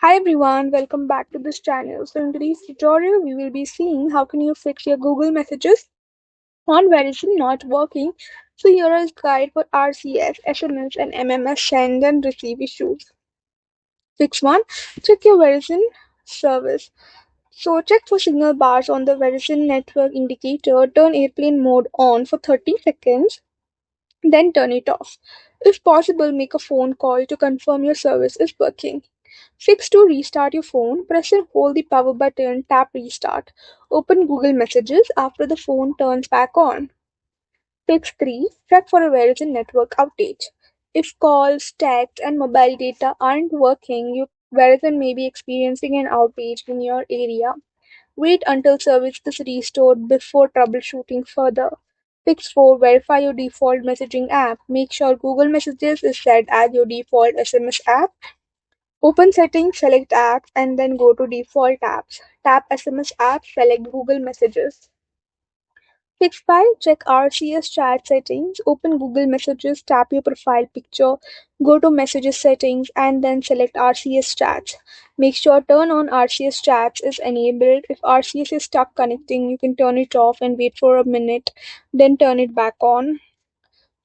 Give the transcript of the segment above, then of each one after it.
Hi everyone, welcome back to this channel. So in today's tutorial, we will be seeing how can you fix your Google messages on Verizon not working. So here is guide for RCS, SMS and MMS send and receive issues. Fix 1. Check your Verizon service. So check for signal bars on the Verizon network indicator. Turn airplane mode on for 30 seconds. Then turn it off. If possible, make a phone call to confirm your service is working. Fix to restart your phone, press and hold the power button, tap restart. Open Google Messages after the phone turns back on. Fix 3. Check for a Verizon network outage. If calls, text, and mobile data aren't working, Verizon may be experiencing an outage in your area. Wait until service is restored before troubleshooting further. Fix 4. Verify your default messaging app. Make sure Google Messages is set as your default SMS app. Open Settings, select Apps, and then go to Default Apps. Tap SMS Apps, select Google Messages. Fix 5. Check RCS chat settings. Open Google Messages, tap your profile picture, go to Messages settings, and then select RCS chats. Make sure Turn on RCS chats is enabled. If RCS is stuck connecting, you can turn it off and wait for a minute, then turn it back on.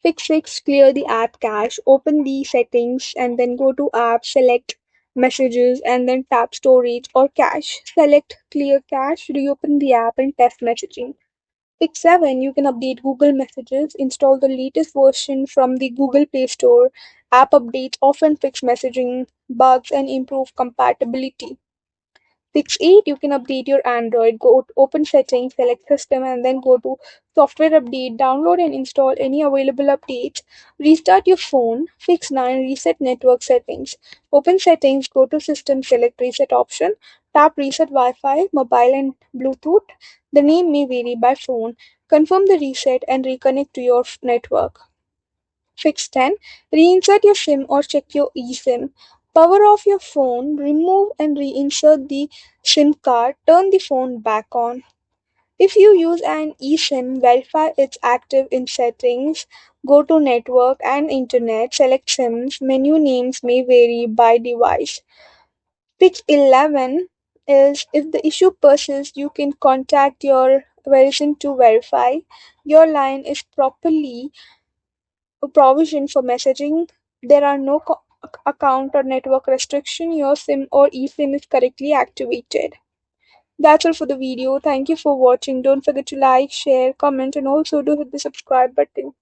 Fix 6. Clear the app cache. Open the settings and then go to App, select Messages, and then tap Storage or Cache. Select Clear Cache, reopen the app, and test messaging. Fix 7. You can update Google Messages. Install the latest version from the Google Play Store. App updates often fix messaging bugs and improve compatibility. Fix 8. You can update your Android. Go to Open Settings, select System, and then go to Software Update. Download and install any available updates. Restart your phone. Fix 9. Reset network settings. Open Settings, go to System, select Reset option. Tap Reset Wi-Fi, Mobile, and Bluetooth. The name may vary by phone. Confirm the reset and reconnect to your network. Fix 10. Reinsert your SIM or check your eSIM. Power off your phone, remove and reinsert the SIM card, turn the phone back on. If you use an eSIM, verify it's active in settings. Go to network and internet, select SIMs. Menu names may vary by device. Fix 11 is if the issue persists, you can contact your Verizon to verify your line is properly provision for messaging. There are no account or network restriction. Your SIM or eSIM is correctly activated. That's all for the video. Thank you for watching. Don't forget to like, share, comment, and also do hit the subscribe button.